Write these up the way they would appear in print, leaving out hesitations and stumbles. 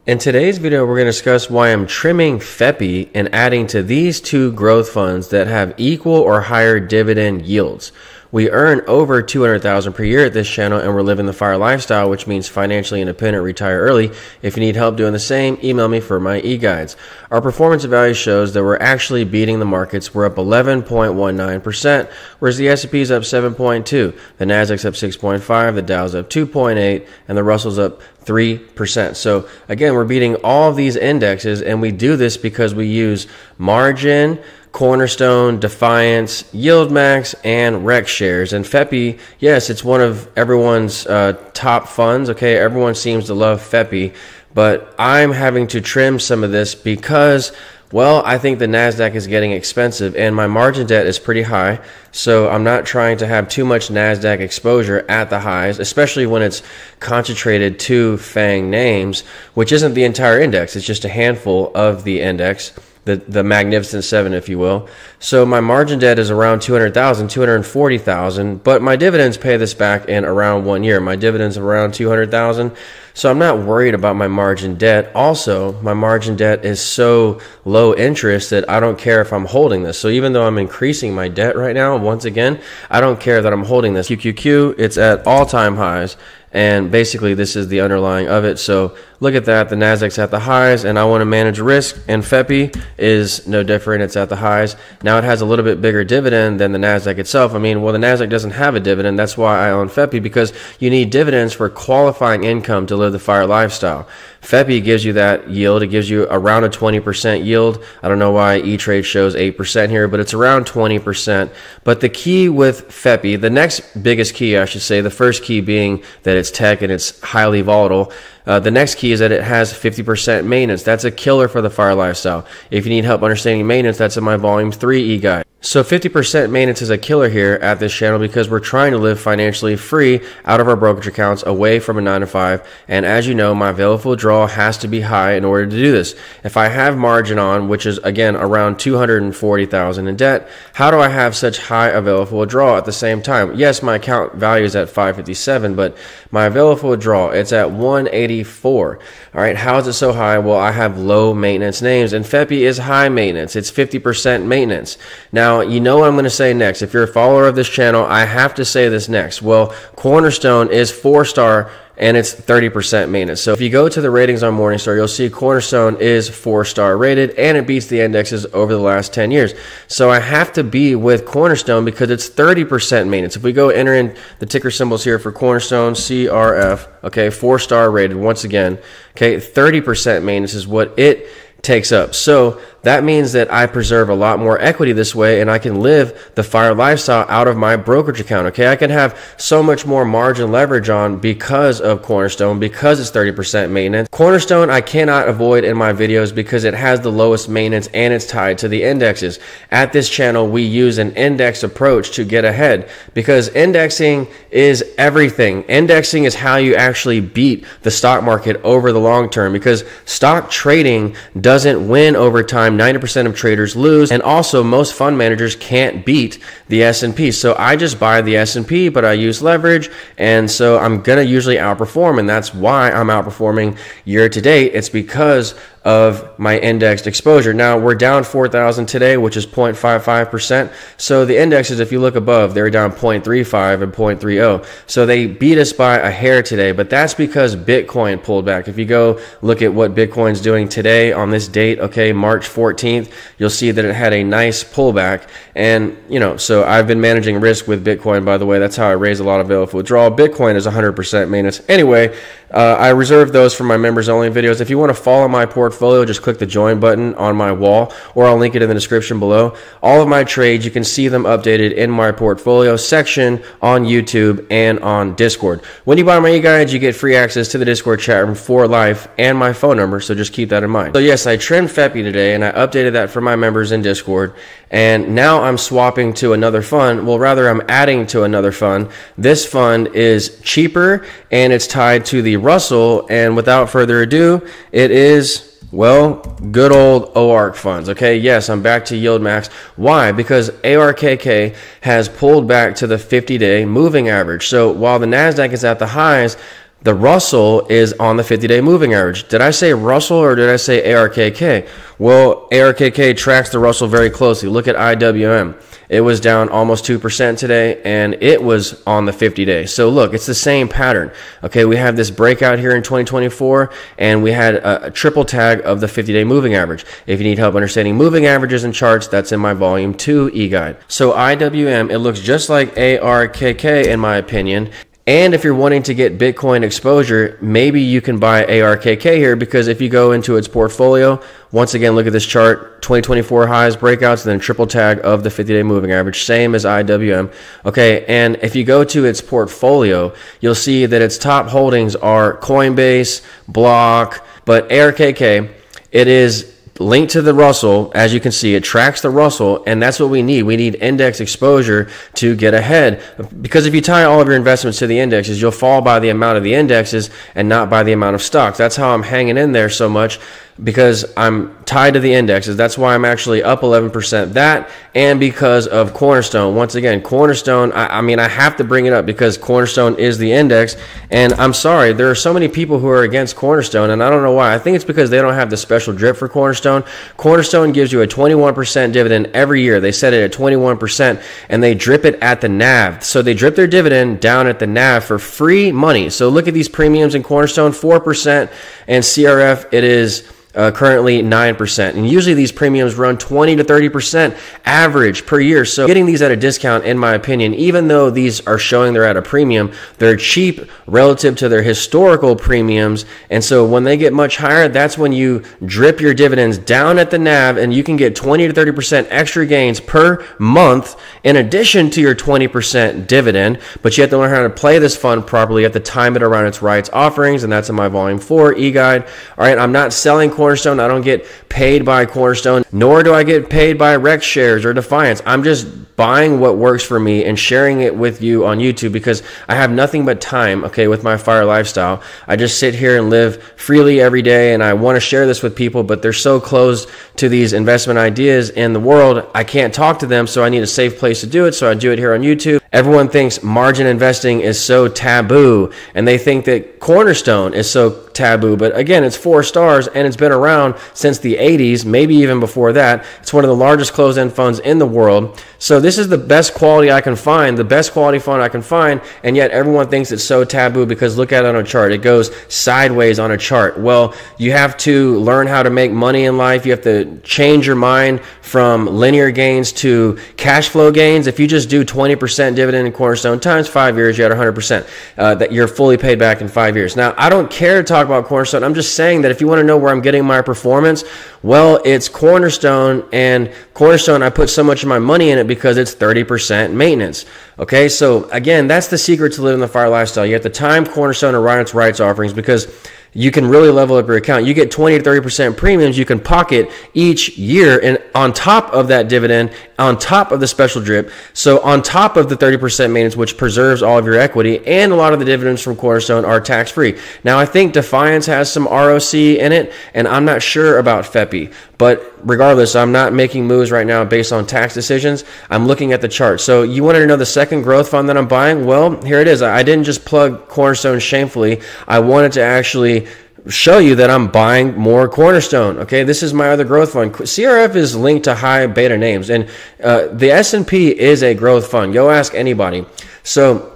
In today's video, we're going to discuss why I'm trimming FEPI and adding to these two growth funds that have equal or higher dividend yields. We earn over $200,000 per year at this channel, and we're living the FIRE lifestyle, which means financially independent, retire early. If you need help doing the same, email me for my e-guides. Our performance value shows that we're actually beating the markets. We're up 11.19%, whereas the S&P is up 7.2%, the Nasdaq's up 6.5%, the Dow's up 2.8%, and the Russell's up 3%. So again, we're beating all of these indexes, and we do this because we use margin, Cornerstone, Defiance, YieldMax, and Rec shares. And FEPI, yes, it's one of everyone's top funds. Okay, everyone seems to love FEPI, but I'm having to trim some of this because, well, I think the Nasdaq is getting expensive and my margin debt is pretty high. So I'm not trying to have too much Nasdaq exposure at the highs, especially when it's concentrated to FANG names, which isn't the entire index. It's just a handful of the index. The Magnificent Seven, if you will. So my margin debt is around $200,000, $240,000, but my dividends pay this back in around 1 year. My dividends are around $200,000, so I'm not worried about my margin debt. Also, my margin debt is so low interest that I don't care if I'm holding this. So even though I'm increasing my debt right now, once again, I don't care that I'm holding this. QQQ, it's at all-time highs. And basically, this is the underlying of it. So look at that. The Nasdaq's at the highs, and I want to manage risk. And FEPI is no different. It's at the highs. Now it has a little bit bigger dividend than the Nasdaq itself. I mean, well, the Nasdaq doesn't have a dividend. That's why I own FEPI, because you need dividends for qualifying income to live the FIRE lifestyle. FEPI gives you that yield. It gives you around a 20% yield. I don't know why E-Trade shows 8% here, but it's around 20%. But the key with FEPI, the next biggest key, I should say, the first key being that it's tech and it's highly volatile. The next key is that it has 50% maintenance. That's a killer for the FIRE lifestyle. If you need help understanding maintenance, that's in my Volume 3 e-guide. So 50% maintenance is a killer here at this channel because we're trying to live financially free out of our brokerage accounts, away from a 9-to-5. And as you know, my available withdrawal has to be high in order to do this. If I have margin on, which is again around $240,000 in debt, how do I have such high available withdrawal at the same time? Yes, my account value is at 557, but my available withdrawal, it's at 184. All right, how is it so high? Well, I have low maintenance names, and FEPI is high maintenance. It's 50% maintenance. Now, you know what I'm going to say next. If you're a follower of this channel, I have to say this next. Well, Cornerstone is 4-star and it's 30% maintenance. So if you go to the ratings on Morningstar, you'll see Cornerstone is 4-star rated and it beats the indexes over the last 10 years. So I have to be with Cornerstone because it's 30% maintenance. If we go enter in the ticker symbols here for Cornerstone, CRF, okay, 4-star rated once again, okay, 30% maintenance is what it takes up. So that means that I preserve a lot more equity this way, and I can live the FIRE lifestyle out of my brokerage account. Okay, I can have so much more margin leverage on because of Cornerstone, because it's 30% maintenance. Cornerstone I cannot avoid in my videos because it has the lowest maintenance and it's tied to the indexes. At this channel, we use an index approach to get ahead because indexing is everything. Indexing is how you actually beat the stock market over the long term, because stock trading doesn't win over time. 90% of traders lose, and also most fund managers can't beat the S&P. So I just buy the S&P, but I use leverage, and so I'm gonna usually outperform, and that's why I'm outperforming year to date. It's because of my indexed exposure. Now we're down 4,000 today, which is 0.55%. So the indexes, if you look above, they're down 0.35 and 0.30. So they beat us by a hair today, but that's because Bitcoin pulled back. If you go look at what Bitcoin's doing today on this date, okay, March 14th, you'll see that it had a nice pullback. And, you know, so I've been managing risk with Bitcoin, by the way. That's how I raise a lot of available withdrawal. Bitcoin is 100% maintenance. Anyway, I reserve those for my members only videos. If you want to follow my portfolio, just click the join button on my wall, or I'll link it in the description below. All of my trades, you can see them updated in my portfolio section on YouTube and on Discord. When you buy my e-guides, you get free access to the Discord chat room for life and my phone number, so just keep that in mind. So yes, I trimmed FEPI today and I updated that for my members in Discord, and now I'm swapping to another fund. Well, rather I'm adding to another fund. This fund is cheaper and it's tied to the Russell, and without further ado, it is, well, good old OARK funds. Okay, yes, I'm back to YieldMax. Why? Because ARKK has pulled back to the 50-day moving average. So while the Nasdaq is at the highs, The Russell is on the 50-day moving average. Did I say Russell or did I say ARKK? Well, ARKK tracks the Russell very closely. Look at IWM. It was down almost 2% today, and it was on the 50-day. So look, it's the same pattern. Okay, we have this breakout here in 2024, and we had a triple tag of the 50-day moving average. If you need help understanding moving averages and charts, that's in my Volume 2 e-guide. So IWM, it looks just like ARKK in my opinion. And if you're wanting to get Bitcoin exposure, maybe you can buy ARKK here, because if you go into its portfolio, once again, look at this chart, 2024 highs, breakouts, and then triple tag of the 50-day moving average, same as IWM. Okay, and if you go to its portfolio, you'll see that its top holdings are Coinbase, Block, but ARKK, it is linked to the Russell. As you can see, it tracks the Russell, and that's what we need. We need index exposure to get ahead, because if you tie all of your investments to the indexes, you'll fall by the amount of the indexes and not by the amount of stocks. That's how I'm hanging in there so much, because I'm tied to the indexes. That's why I'm actually up 11%. That, and because of Cornerstone. Once again, Cornerstone, I mean, I have to bring it up because Cornerstone is the index, and I'm sorry, there are so many people who are against Cornerstone, and I don't know why. I think it's because they don't have the special drip for Cornerstone. Cornerstone gives you a 21% dividend every year. They set it at 21%, and they drip it at the NAV. So they drip their dividend down at the NAV for free money. So look at these premiums in Cornerstone, 4%, and CRF, it is currently 9%. And usually these premiums run 20 to 30% average per year. So getting these at a discount, in my opinion, even though these are showing they're at a premium, they're cheap relative to their historical premiums. And so when they get much higher, that's when you drip your dividends down at the NAV, and you can get 20 to 30% extra gains per month in addition to your 20% dividend. But you have to learn how to play this fund properly. You have to time it around its rights offerings, and that's in my Volume 4 e-guide. All right, I'm not selling Cornerstone. I don't get paid by Cornerstone, nor do I get paid by Rex Shares or Defiance. I'm just buying what works for me and sharing it with you on YouTube, because I have nothing but time, okay, with my FIRE lifestyle. I just sit here and live freely every day, and I want to share this with people, but they're so closed to these investment ideas in the world, I can't talk to them, so I need a safe place to do it, so I do it here on YouTube. Everyone thinks margin investing is so taboo, and they think that Cornerstone is so taboo, but again, it's 4 stars, and it's been around since the 80s, maybe even before that. It's one of the largest closed-end funds in the world. So this is the best quality I can find, the best quality fund I can find, and yet everyone thinks it's so taboo because look at it on a chart. It goes sideways on a chart. Well, you have to learn how to make money in life. You have to change your mind from linear gains to cash flow gains. If you just do 20% dividend in Cornerstone times 5 years, you had 100%. That you're fully paid back in 5 years. Now, I don't care to talk about Cornerstone. I'm just saying that if you want to know where I'm getting my performance, well, it's Cornerstone, and Cornerstone, I put so much of my money in it because it's 30% maintenance. Okay, so again, that's the secret to living the FIRE lifestyle. You have to time Cornerstone around its rights offerings, because you can really level up your account. You get 20 to 30% premiums you can pocket each year, and on top of that dividend, on top of the special drip, so on top of the 30% maintenance, which preserves all of your equity, and a lot of the dividends from Cornerstone are tax-free. Now, I think Defiance has some ROC in it, and I'm not sure about FEPI, but regardless, I'm not making moves right now based on tax decisions. I'm looking at the chart. So you wanted to know the second growth fund that I'm buying? Well, here it is. I didn't just plug Cornerstone shamefully. I wanted to actually show you that I'm buying more Cornerstone. Okay, this is my other growth fund. CRF is linked to high beta names, and the S&P is a growth fund. Go ask anybody. So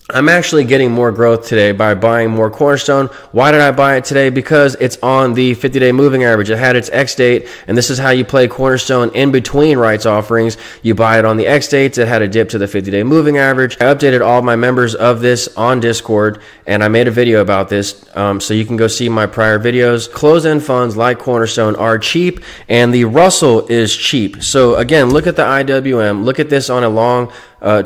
I'm actually getting more growth today by buying more Cornerstone. Why did I buy it today? Because it's on the 50-day moving average. It had its X date, and this is how you play Cornerstone in between rights offerings. You buy it on the X dates. It had a dip to the 50-day moving average. I updated all of my members of this on Discord, and I made a video about this, so you can go see my prior videos. Closed-end funds like Cornerstone are cheap, and the Russell is cheap. So again, look at the IWM. Look at this on a long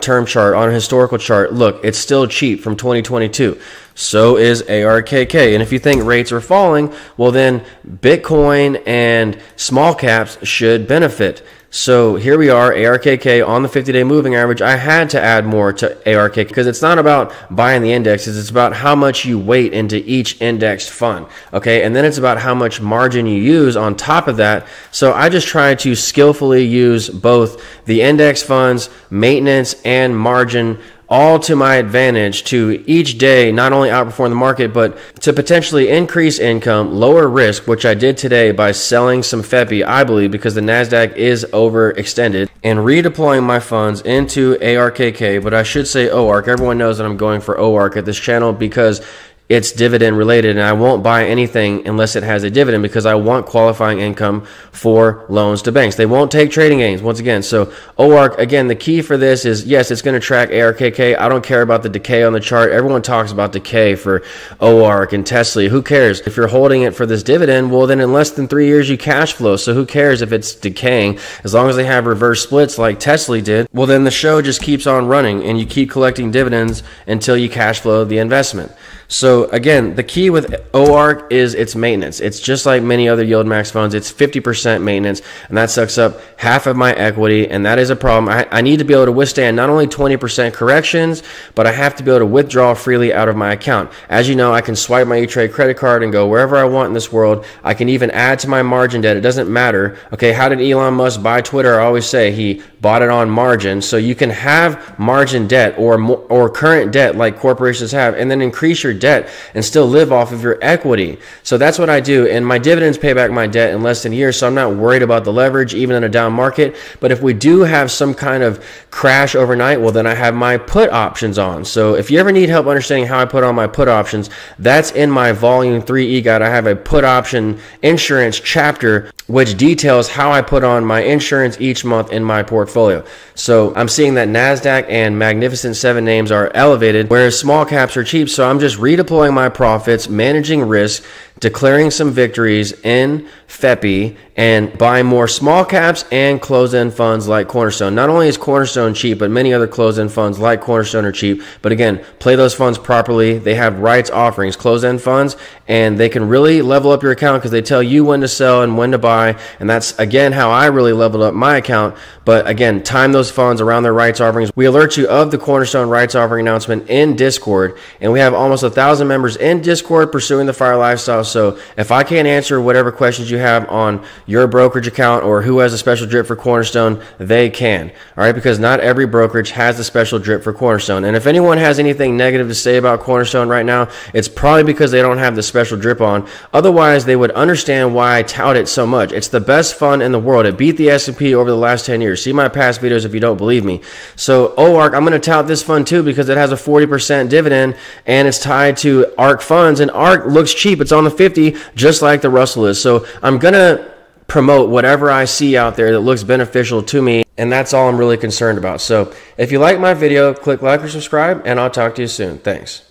term chart, on a historical chart. Look, it's still cheap from 2022. So is ARKK. And if you think rates are falling, well then Bitcoin and small caps should benefit. So here we are, ARKK on the 50-day moving average. I had to add more to ARKK because it's not about buying the indexes. It's about how much you weight into each indexed fund. Okay, and then it's about how much margin you use on top of that. So I just try to skillfully use both the index funds, maintenance, and margin all to my advantage to each day not only outperform the market, but to potentially increase income, lower risk, which I did today by selling some FEPI, I believe, because the NASDAQ is overextended, and redeploying my funds into ARKK, but I should say OARK. Everyone knows that I'm going for OARK at this channel because it's dividend related, and I won't buy anything unless it has a dividend because I want qualifying income for loans to banks. They won't take trading gains once again. So OARK, again, the key for this is, yes, it's going to track ARKK. I don't care about the decay on the chart. Everyone talks about decay for OARK and Tesla. Who cares? If you're holding it for this dividend, well, then in less than 3 years, you cash flow. So who cares if it's decaying? As long as they have reverse splits like Tesla did, well, then the show just keeps on running and you keep collecting dividends until you cash flow the investment. So again, the key with OARK is its maintenance. It's just like many other yield max funds. It's 50% maintenance, and that sucks up half of my equity, and that is a problem. I need to be able to withstand not only 20% corrections, but I have to be able to withdraw freely out of my account. As you know, I can swipe my E-Trade credit card and go wherever I want in this world. I can even add to my margin debt. It doesn't matter. Okay, how did Elon Musk buy Twitter? I always say he bought it on margin. So you can have margin debt or current debt like corporations have, and then increase your debt and still live off of your equity. So that's what I do, and my dividends pay back my debt in less than a year, so I'm not worried about the leverage even in a down market. But if we do have some kind of crash overnight, well, then I have my put options on. So if you ever need help understanding how I put on my put options, that's in my volume 3 e-guide. I have a put option insurance chapter which details how I put on my insurance each month in my portfolio. So I'm seeing that NASDAQ and Magnificent 7 names are elevated, whereas small caps are cheap. So I'm just redeploying my profits, managing risk, declaring some victories in FEPI, and buying more small caps and closed-end funds like Cornerstone. Not only is Cornerstone cheap, but many other closed-end funds like Cornerstone are cheap. But again, play those funds properly. They have rights offerings, closed-end funds, and they can really level up your account because they tell you when to sell and when to buy. And that's, again, how I really leveled up my account. But again, time those funds around their rights offerings. We alert you of the Cornerstone rights offering announcement in Discord, and we have almost 1,000 members in Discord pursuing the FIRE lifestyle. So if I can't answer whatever questions you have on your brokerage account or who has a special drip for Cornerstone, they can. All right, because not every brokerage has a special drip for Cornerstone. And if anyone has anything negative to say about Cornerstone right now, it's probably because they don't have the special drip on. Otherwise, they would understand why I tout it so much. It's the best fund in the world. It beat the S&P over the last 10 years. See my past videos if you don't believe me. So OARK, I'm going to tout this fund too because it has a 40% dividend and it's tied to ARK funds, and ARK looks cheap. It's on the 50 just like the Russell is. So I'm going to promote whatever I see out there that looks beneficial to me, and that's all I'm really concerned about. So if you like my video, click like or subscribe, and I'll talk to you soon. Thanks.